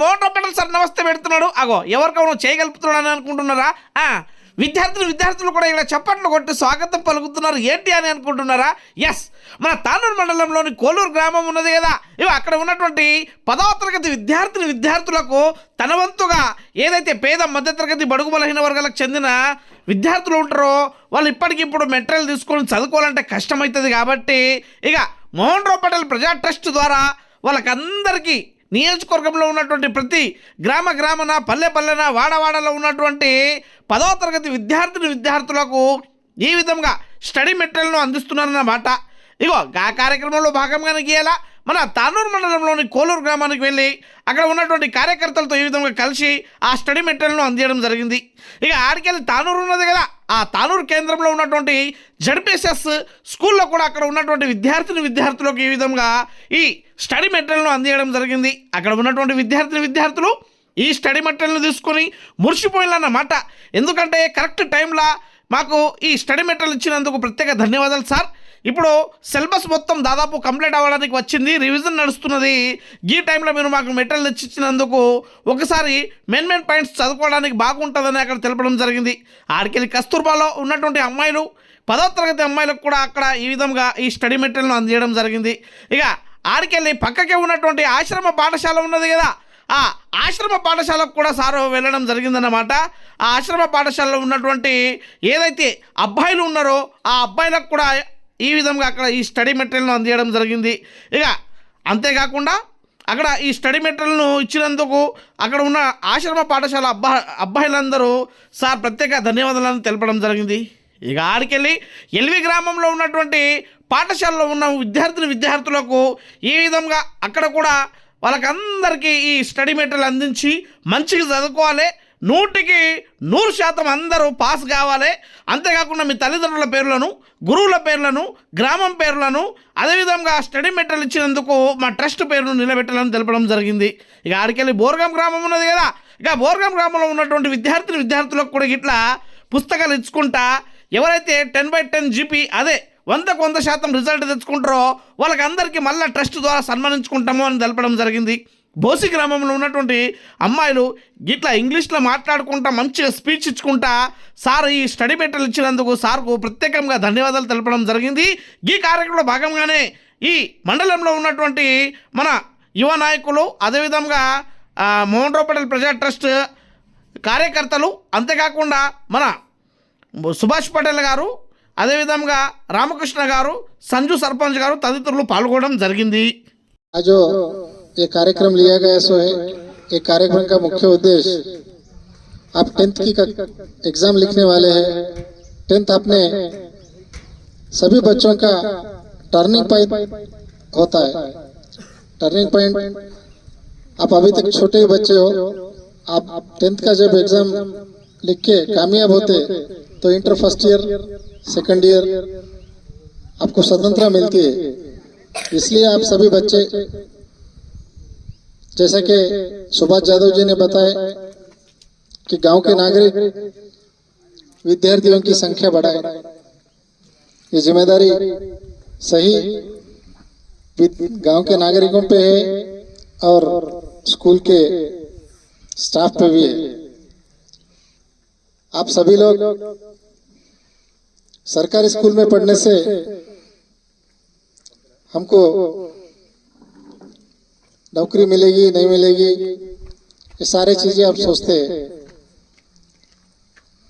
Mohan Rao Patel sir నమస్తే పెడుతున్నాడు. అగో ఎవరికో చేయగలుపుతున్నాడు అనుకుంటున్నారా? విద్యార్థులు కూడా ఇలా చప్పట్లు కొట్టి స్వాగతం పలుకుతున్నారు. ఏంటి అని అనుకుంటున్నారా? ఎస్, మన తానూరు మండలంలోని కోలూరు గ్రామం ఉన్నది కదా, ఇవి అక్కడ ఉన్నటువంటి 10వ తరగతి విద్యార్థులకు తన వంతుగా ఏదైతే పేద మధ్యతరగతి బడుగు బలహీన వర్గాలకు చెందిన విద్యార్థులు ఉంటారో వాళ్ళు ఇప్పటికిప్పుడు మెటీరియల్ తీసుకొని చదువుకోవాలంటే కష్టమవుతుంది. కాబట్టి ఇక మోహన్ రావు పటేల్ ప్రజా ట్రస్ట్ ద్వారా వాళ్ళకందరికీ నియోజకవర్గంలో ఉన్నటువంటి ప్రతి గ్రామన పల్లెన వాడవాడలో ఉన్నటువంటి 10వ తరగతి విద్యార్థులకు ఈ విధంగా స్టడీ మెటీరియల్ను అందిస్తున్నారన్నమాట. ఇగో ఆ కార్యక్రమంలో భాగంగానే గీయాల మన తానూరు మండలంలోని కోలూరు గ్రామానికి వెళ్ళి అక్కడ ఉన్నటువంటి కార్యకర్తలతో ఈ విధంగా కలిసి ఆ స్టడీ మెటీరియల్ను అందించడం జరిగింది. ఇక ఆడికెళ్ళి తానూరు ఉన్నది కదా, ఆ తానూరు కేంద్రంలో ఉన్నటువంటి జడ్పీఎస్ఎస్ స్కూల్లో కూడా అక్కడ ఉన్నటువంటి విద్యార్థులకు ఈ విధంగా ఈ స్టడీ మెటీరియల్ను అందించడం జరిగింది. అక్కడ ఉన్నటువంటి విద్యార్థులు ఈ స్టడీ మెటీరియల్ను తీసుకొని మురిసిపోయినన్నమాట. ఎందుకంటే కరెక్ట్ టైంలో మాకు ఈ స్టడీ మెటీరియల్ ఇచ్చినందుకు ప్రత్యేక ధన్యవాదాలు సార్. ఇప్పుడు సిలబస్ మొత్తం దాదాపు కంప్లీట్ అవ్వడానికి వచ్చింది, రివిజన్ నడుస్తున్నది. ఈ టైంలో మీరు మాకు మెటీరియల్ ఇచ్చినందుకు ఒకసారి మెయిన్ పాయింట్స్ చదువుకోవడానికి బాగుంటుందని అక్కడ తెలపడం జరిగింది. ఆడికెళ్ళి కస్తూర్బాలో ఉన్నటువంటి అమ్మాయిలు 10వ తరగతి అమ్మాయిలకు కూడా అక్కడ ఈ విధంగా ఈ స్టడీ మెటీరియల్ను అందించడం జరిగింది. ఇక ఆడికెళ్ళి పక్కకే ఉన్నటువంటి ఆశ్రమ పాఠశాల ఉన్నది కదా, ఆ ఆశ్రమ పాఠశాలకు కూడా సారు వెళ్ళడం జరిగిందన్నమాట. ఆ ఆశ్రమ పాఠశాలలో ఉన్నటువంటి ఏదైతే అబ్బాయిలు ఉన్నారో ఆ అబ్బాయిలకు కూడా ఈ విధంగా అక్కడ ఈ స్టడీ మెటీరియల్ను అందించడం జరిగింది. ఇక అంతేకాకుండా అక్కడ ఈ స్టడీ మెటీరియల్ను ఇచ్చినందుకు అక్కడ ఉన్న ఆశ్రమ పాఠశాల అబ్బాయిలందరూ సార్ ప్రత్యేక ధన్యవాదాలను తెలపడం జరిగింది. ఇక ఆడికెళ్ళి ఎల్వి గ్రామంలో ఉన్నటువంటి పాఠశాలలో ఉన్న విద్యార్థులకు ఈ విధంగా అక్కడ కూడా వాళ్ళకందరికీ ఈ స్టడీ మెటీరియల్ అందించి మంచిగా చదువుకోవాలి, 100% అందరూ పాస్ కావాలి. అంతేకాకుండా మీ తల్లిదండ్రుల పేర్లను, గురువుల పేర్లను, గ్రామం పేర్లను, అదేవిధంగా స్టడీ మెటీరియల్ ఇచ్చినందుకు మా ట్రస్ట్ పేరును నిలబెట్టాలని తెలపడం జరిగింది. ఇక ఆడికెళ్ళి బోర్గాం గ్రామం ఉన్నది కదా, ఇక బోర్గాం గ్రామంలో ఉన్నటువంటి విద్యార్థులకు కూడా ఇట్లా పుస్తకాలు ఇచ్చుకుంటా ఎవరైతే 10/10 జీపీ అదే 100% రిజల్ట్ తెచ్చుకుంటారో వాళ్ళకి అందరికీ మళ్ళీ ట్రస్ట్ ద్వారా సన్మానించుకుంటాము అని తెలపడం జరిగింది. బోసి గ్రామంలో ఉన్నటువంటి అమ్మాయిలు ఇట్లా ఇంగ్లీష్లో మాట్లాడుకుంటా మంచిగా స్పీచ్ ఇచ్చుకుంటా సార్ ఈ స్టడీ మెటీరియల్ ఇచ్చినందుకు సార్కు ప్రత్యేకంగా ధన్యవాదాలు తెలపడం జరిగింది. ఈ కార్యక్రమంలో భాగంగానే ఈ మండలంలో ఉన్నటువంటి మన యువ నాయకులు, అదేవిధంగా మోహన్ రావు పటేల్ ప్రజా ట్రస్ట్ కార్యకర్తలు, అంతేకాకుండా మన సుభాష్ పటేల్ గారు, అదేవిధంగా రామకృష్ణ గారు, సంజు సర్పంచ్ గారు తదితరులు పాల్గొనడం జరిగింది. ये कार्यक्रम लिया गया सो है, ये कार्यक्रम का मुख्य उद्देश्य आप 10th की एग्जाम लिखने वाले हैं। 10th अपने सभी बच्चों का टर्निंग पॉइंट होता है। टर्निंग पॉइंट आप अभी तक छोटे ही बच्चे हो, आप 10th का जब एग्जाम लिख के कामयाब होते तो inter first year, second year आपको स्वतंत्रता मिलती है। इसलिए आप सभी बच्चे, जैसा कि सुभाष यादव जी ने बताया कि गांव के नागरिक विद्यार्थियों की संख्या बढ़ाए, ये जिम्मेदारी सही गांव के नागरिकों पे है और स्कूल के स्टाफ पे भी है। आप सभी लोग सरकारी स्कूल में पढ़ने से हमको नौकरी मिलेगी नहीं मिलेगी, ये सारे चीजें आप सोचते हैं।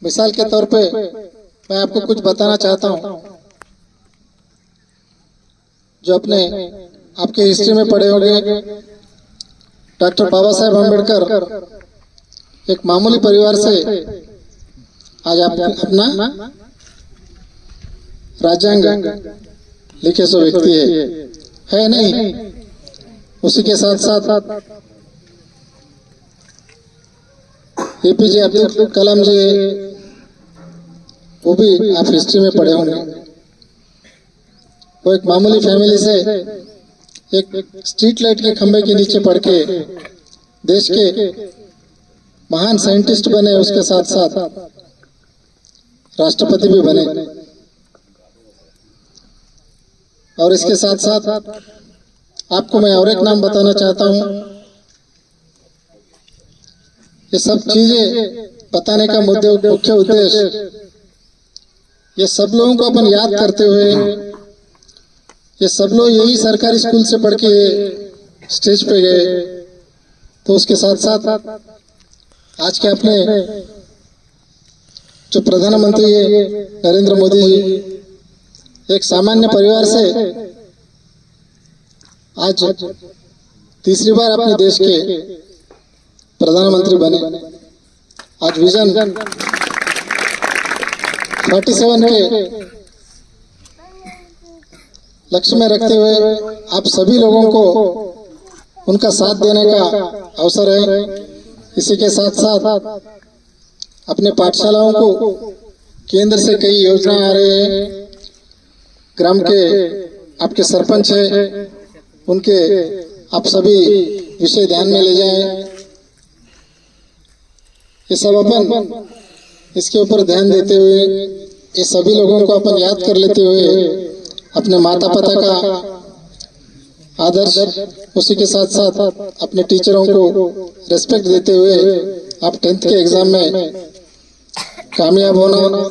मिसाल के तौर पे मैं आपको कुछ बताना चाहता हूं जो अपने आपके हिस्ट्री में पढ़े होंगे। डॉक्टर बाबा साहेब अम्बेडकर एक मामूली परिवार से आज आप अपना राज्यांग लिखे सो व्यक्ति है नहीं। उसी के साथ साथ एपीजे अब्दुल कलाम जी, वो भी आप हिस्ट्री में पढ़े होंगे। वो एक मामूली फैमिली से एक स्ट्रीट लाइट के खंभे के नीचे पढ़ के देश के महान साइंटिस्ट बने, उसके साथ साथ राष्ट्रपति भी बने। और इसके साथ साथ आपको मैं और एक नाम बताना चाहता हूं ये सब चीजें बताने का मुख्य उद्देश्य ये सब लोगों को अपन याद करते हुए, ये सब लोग यही सरकारी स्कूल से पढ़ के स्टेज पे गए, तो उसके साथ साथ आज के अपने जो प्रधानमंत्री है नरेंद्र मोदी जी एक सामान्य परिवार से आज तीसरी बार अपने देश के प्रधानमंत्री बने। आज विजन 47 के लक्ष्य में रखते हुए आप सभी लोगों को उनका साथ देने का अवसर है। इसी के साथ साथ अपने पाठशालाओं को केंद्र से कई योजनाएं आ रही हैं। ग्राम के आपके सरपंच है, उनके आप सभी विषय ध्यान में ले जाएं। ये सब अपन इसके ऊपर ध्यान देते हुए ये सभी लोगों को अपन याद कर लेते हुए अपने माता पिता का आदर्श, उसी के साथ साथ अपने टीचरों को रेस्पेक्ट देते हुए आप 10th के एग्जाम में कामयाब होना,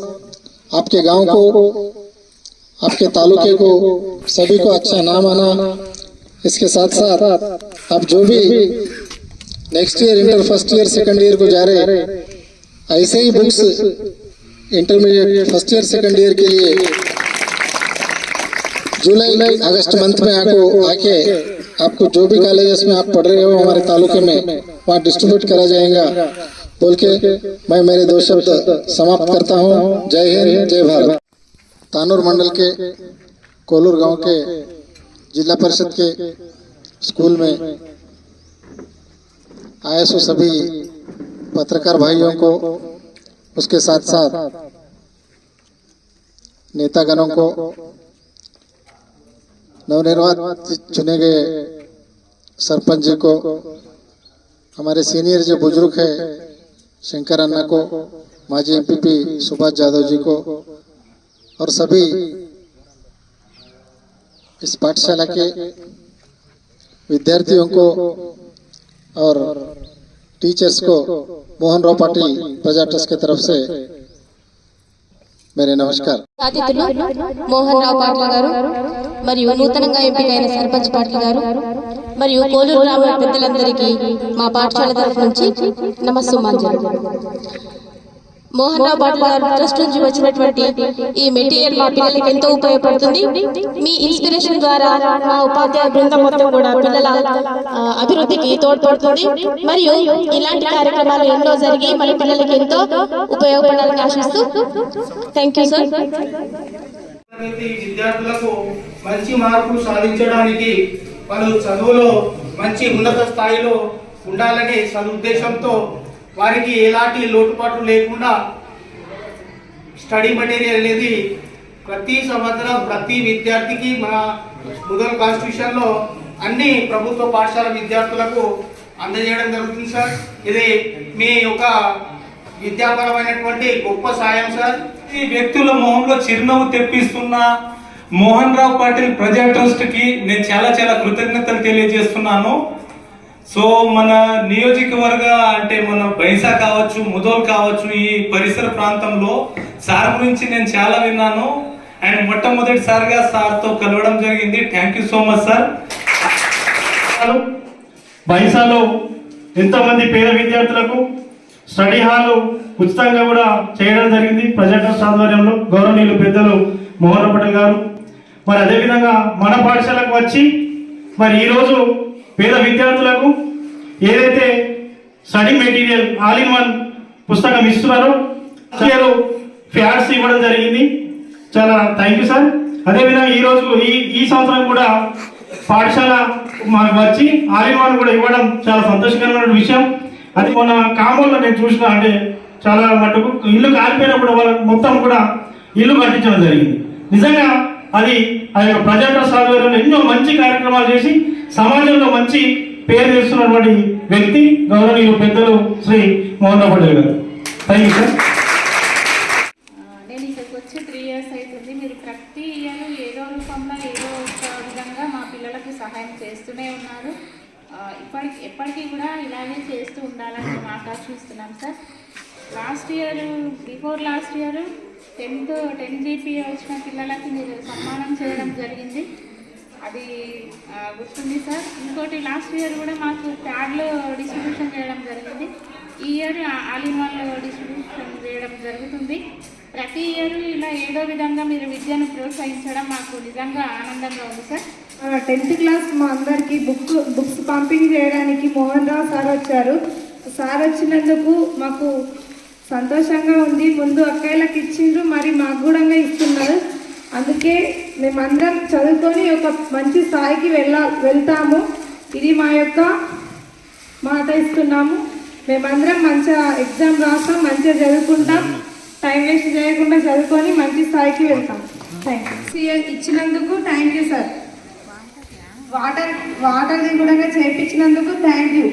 आपके गांव को, आपके तालुके को, सभी को अच्छा नाम आना। इसके साथ साथ आप जो भी next year inter first year second year को जा रहे ऐसे ही books intermediate first year second year के लिए जुलाई अगस्त मंथ में आके आपको जो भी कॉलेजेस में आप पढ़ रहे हो हमारे तालुके में वहाँ डिस्ट्रीब्यूट करा जाएगा बोल के मैं मेरे 2 शब्द समाप्त करता हूँ। जय हिंद, जय भारत। तानूर मंडल के कोलूर गांव के जिला परिषद के स्कूल में आए सो सभी पत्रकार भाइयों को, उसके साथ साथ नेतागणों को, नवनिर्वाचित चुने गए सरपंच जी को, हमारे सीनियर जो बुजुर्ग है शंकर अन्ना को, माजी एमपीपी सुभाष यादव जी को और सभी इस पाठशाला के विद्यार्थियों को और टीचर्स को मोहन राव पाटिल प्रजा ट्रस्ट की तरफ से मेरे नमस्कार। అతిథులు మోహన్ రావు పాటిల్ గారు మరియు నూతనంగా ఎంపికైన సర్పంచ్ పాటిల్ గారు మరియు కోలూరు గ్రామ పెద్దలందరికీ మా పాఠశాల తరఫు నుంచి నమస్సుమాంజలి। మోహన్ రావు పాటిల్ గారు ట్రస్ట్ నుంచి వచ్చినటువంటి ఈ మెటీరియల్ మా పిల్లలకి ఎంతో ఉపయోగపడుతుంది। మీ ఇన్స్పిరేషన్ ద్వారా మా ఉపాధ్యాయ బృందం మొత్తం కూడా పిల్లల అభివృద్ధికి తోడ్పడుతుంది మరియు ఇలాంటి కార్యక్రమాలు ఎన్నో జరిగి మన పిల్లలకి ఎంతో ఉపయోగపడాలని ఆశిస్తూ థ్యాంక్ యూ సార్। విద్యార్థులకు మంచి మార్కులు సాధించడానికి వాళ్ళు చదువులో మంచి ఉన్నత స్థాయిలో ఉండాలనే సదుద్దేశంతో వారికి ఎలాంటి లోటుపాట్లు లేకుండా స్టడీ మెటీరియల్ అనేది ప్రతి సంవత్సరం ప్రతి విద్యార్థికి మన ముదల్ కాన్స్టిట్యూషన్లో అన్ని ప్రభుత్వ పాఠశాల విద్యార్థులకు అందజేయడం జరుగుతుంది సార్। ఇది మీ యొక్క విద్యాపరమైనటువంటి గొప్ప సాయం సార్। ఈ వ్యక్తుల మొహంలో చిరునవ్వు తెప్పిస్తున్న మోహన్ రావు పాటిల్ ప్రజా ట్రస్ట్ కి నేను చాలా కృతజ్ఞతలు తెలియజేస్తున్నాను। సో మన నియోజకవర్గ అంటే మన బైసా కావచ్చు, ముదోల్ కావచ్చు, ఈ పరిసర ప్రాంతంలో సార్ గురించి నేను చాలా విన్నాను అండ్ మొట్టమొదటిసారిగా సార్తో కలవడం జరిగింది। Thank you so much sir. బైసాలో ఎంతోమంది పేద విద్యార్థులకు స్టడీ హాల్ ఉచితంగా కూడా చేయడం జరిగింది ప్రజా ట్రస్ట్ ఆధ్వర్యంలో గౌరవనీయులు పెద్దలు మోహన్ రావు పాటిల్ గారు। మరి అదేవిధంగా మన పాఠశాలకు వచ్చి మరి ఈరోజు పేద విద్యార్థులకు ఏదైతే study material all in one పుస్తకం ఇస్తున్నారో ఫ్యాట్స్ ఇవ్వడం జరిగింది। చాలా థ్యాంక్ యూ సార్। అదేవిధంగా ఈరోజు ఈ సంవత్సరం కూడా పాఠశాల మాకు వచ్చి ఆల్ ఇన్ వన్ కూడా ఇవ్వడం చాలా సంతోషకరమైన విషయం। అది మొన్న కామోల్లో నేను చూసిన అంటే చాలా మటుకు ఇల్లు కాలిపోయినప్పుడు వాళ్ళ మొత్తం కూడా ఇల్లు కట్టించడం జరిగింది। నిజంగా అది ఆ యొక్క ప్రజా ట్రస్ట్ ఆధ్వర్యంలో ఎన్నో మంచి కార్యక్రమాలు చేసి సమాజంలో మంచి పేరు తెస్తున్నటువంటి వ్యక్తి గౌరవనీయులు పెద్దలు శ్రీ మోహన్ రావు పాటిల్ గారు। Thank you sir. నేను ఇక్కడికి వచ్చి 3 years అవుతుంది। మీరు ప్రతి ఇయర్ ఏదో రూపంలో ఏదో ఒక విధంగా మా పిల్లలకు సహాయం చేస్తూనే ఉన్నారు। ఎప్పటికీ కూడా ఇలానే చేస్తూ ఉండాలని మేము ఆకాంక్షిస్తున్నాం sir. Before last year 10 GPA వచ్చిన పిల్లలకి మీరు సన్మానం చేయడం జరిగింది, అది గుర్తుంది సార్. ఇంకోటి లాస్ట్ ఇయర్ కూడా మాకు ప్యాడ్లు డిస్ట్రిబ్యూషన్ చేయడం జరిగింది. ఈ year all in one distribution చేయడం జరుగుతుంది. ప్రతి ఇయర్ ఇలా ఏదో విధంగా మీరు విద్యను ప్రోత్సహించడం మాకు నిజంగా ఆనందంగా ఉంది సార్. 10th క్లాస్ మా అందరికీ బుక్స్ పంపిణీ చేయడానికి మోహన్ రావు సార్ వచ్చారు. సార్ వచ్చినందుకు మాకు సంతోషంగా ఉంది. ముందు అక్కయ్యలకు ఇచ్చిండ్రు, మరి మాకు కూడా ఇస్తున్నారు. అందుకే మేమందరం చదువుకొని ఒక మంచి స్థాయికి వెళ్తాము. ఇది మా యొక్క మాట ఇస్తున్నాము. మేమందరం మంచిగా ఎగ్జామ్ రాస్తాం, మంచిగా చదువుకుంటాం, టైం వేస్ట్ చేయకుండా చదువుకొని మంచి స్థాయికి వెళ్తాం. Thank you. ఇచ్చినందుకు థ్యాంక్ యూ సార్. వాటర్ది కూడా చేయించినందుకు థ్యాంక్ యూ.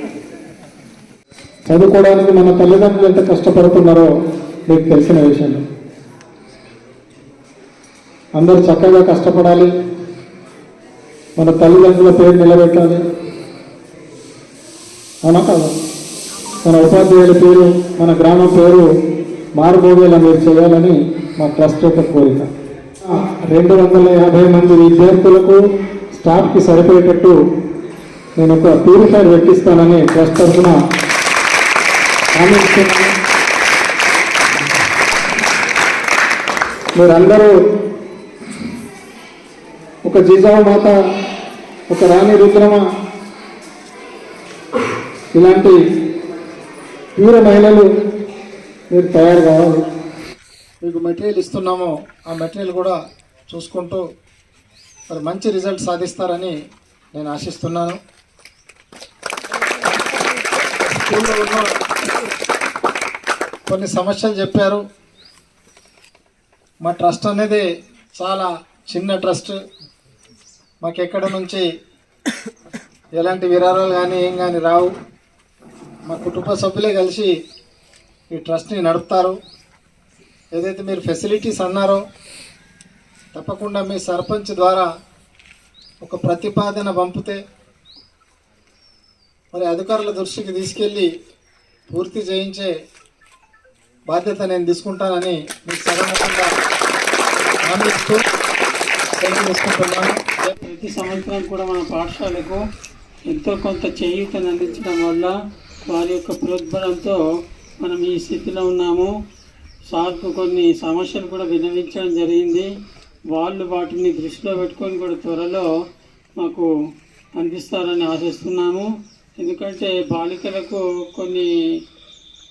చదువుకోవడానికి మన తల్లిదండ్రులు ఎంత కష్టపడుతున్నారో మీకు తెలిసిన విషయం. అందరూ చక్కగా కష్టపడాలి, మన తల్లిదండ్రుల పేరు నిలబెట్టాలి. అవునా కదా? మన ఉపాధ్యాయుల పేరు, మన గ్రామం పేరు మారుమోగేలా మీరు చేయాలని మా ట్రస్ట్ యొక్క కోరిక. 250 మంది విద్యార్థులకు స్టాఫ్కి సరిపోయేటట్టు నేను ఒక ప్యూరిఫైర్ పెట్టిస్తానని ట్రస్ట్ తరఫున హామీ ఇస్తున్నాను. మీరందరూ ఒక జిజావు మాత, ఒక రాణి రుద్రమ ఇలాంటి ప్యూర మహిళలు మీరు తయారు కావాలి. మీకు మెటీరియల్ ఇస్తున్నాము, ఆ మెటీరియల్ కూడా చూసుకుంటూ మరి మంచి రిజల్ట్ సాధిస్తారని నేను ఆశిస్తున్నాను. స్కూల్లో ఉన్న కొన్ని సమస్యలు చెప్పారు. మా ట్రస్ట్ అనేది చాలా చిన్న ట్రస్ట్. మాకు ఎక్కడ నుంచి ఎలాంటి విరాళాలు కానీ ఏం కానీ రావు. మా కుటుంబ సభ్యులే కలిసి ఈ ట్రస్ట్ని నడుపుతారు. ఏదైతే మీరు ఫెసిలిటీస్ అన్నారో తప్పకుండా మీ సర్పంచ్ ద్వారా ఒక ప్రతిపాదన పంపితే మరి అధికారుల దృష్టికి తీసుకెళ్ళి పూర్తి చేయించే బాధ్యత నేను తీసుకుంటానని మీకు సగముఖంగా హామీ ఇస్తూ సెలవు తీసుకుంటున్నాను. ప్రతి సంవత్సరం కూడా మన పాఠశాలకు ఎంతో కొంత చేయూతను అందించడం వల్ల వారి యొక్క ప్రోద్బలంతో మనం ఈ స్థితిలో ఉన్నాము. సార్కు కొన్ని సమస్యలు కూడా విన్నవించడం జరిగింది. వాళ్ళు వాటిని దృష్టిలో పెట్టుకొని కూడా త్వరలో మాకు అందిస్తారని ఆశిస్తున్నాము. ఎందుకంటే బాలికలకు కొన్ని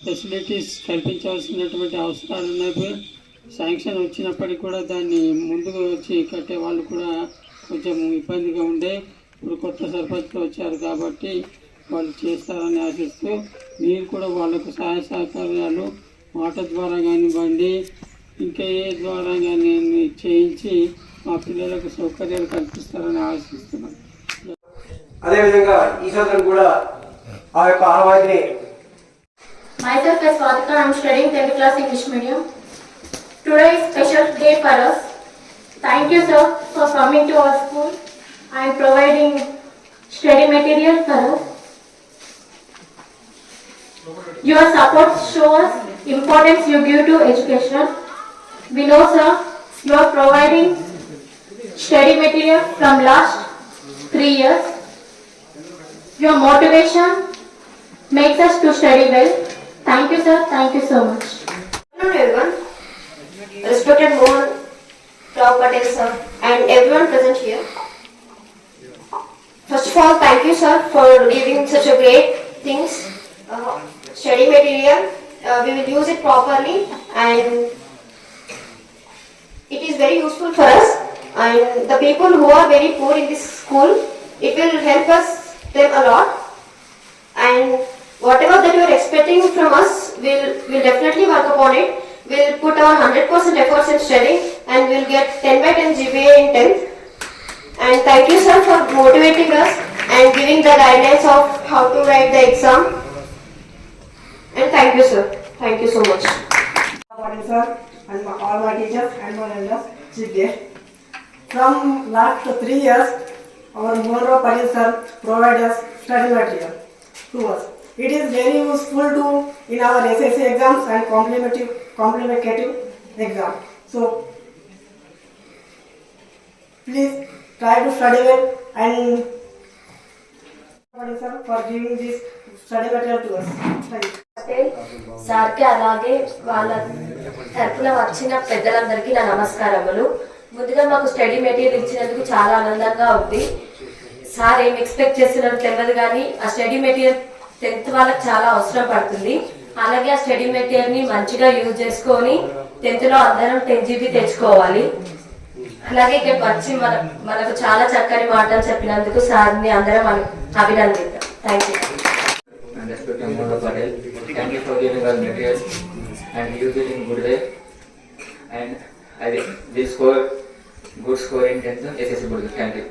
ఫెసిలిటీస్ కల్పించాల్సినటువంటి అవసరాలు ఉన్నాయి. శాంక్షన్ వచ్చినప్పటికీ కూడా దాన్ని ముందుకు వచ్చి కట్టే వాళ్ళు కూడా కొంచెం ఇబ్బందిగా ఉండే. ఇప్పుడు కొత్త సర్పంచ్లు వచ్చారు కాబట్టి వాళ్ళు చేస్తారని ఆశిస్తూ మీరు కూడా వాళ్ళకు సహాయ సహకారాలు మాట ద్వారా కానివ్వండి, ఇంకా ఏ ద్వారా కానీ చేయించి మా పిల్లలకు సౌకర్యాలు కల్పిస్తారని ఆశిస్తున్నాను. అదేవిధంగా ఈ సందర్భం కూడా ఆ యొక్క ఆహ్వాన్ని. Myself as Swatika, I am studying 10th class English medium. Today is special day for us. Thank you sir for coming to our school and providing study material for us. Your support shows importance you give to education. We know sir, you are providing study material from last 3 years. Your motivation makes us to study well. Thank you sir, thank you so much. Hello everyone, respected Mohan Rao Patel sir and everyone present here. First of all, thank you sir for giving such a great things, study material. We will use it properly and it is very useful for us and the people who are very poor in this school. It will help them a lot, and whatever that you are expecting from us, we'll definitely work upon it. We'll put our 100% efforts in studying and we'll get 10/10 GPA in 10th. And thank you sir for motivating us and giving the guidelines of how to write the exam. And thank you sir. Thank you so much. Sir and all my teachers and my elders sit there. From last 3 years, our Mohan Rao Patil sir provide us study material to us. It is very useful to in our SSC exams and complementary exam. So please try to study well and sir for giving this study material to us. Thank you. సార్కి అలాగే వాళ్ళ తరఫున వచ్చిన పెద్దలందరికీ నా నమస్కారములు. ముందుగా మాకు స్టడీ మెటీరియల్ ఇచ్చినందుకు చాలా ఆనందంగా ఉంది. సార్ ఏం ఎక్స్పెక్ట్ చేస్తున్నారో తెలియదు కానీ ఆ స్టడీ మెటీరియల్ 10th వాళ్ళకి చాలా అవసరం పడుతుంది. అలాగే ఆ స్టడీ మెటీరియల్ని మంచిగా యూజ్ చేసుకొని 10th లో అందరం 10 GB తెచ్చుకోవాలి. అలాగే ఇక్కడికి వచ్చి మనకు చాలా చక్కని మాటలు చెప్పినందుకు సార్ని అందరం అభినందిద్దాం. Thank you. Thank you for giving us materials and use it in good way. And I will score good score in 10th SSC board. Thank you.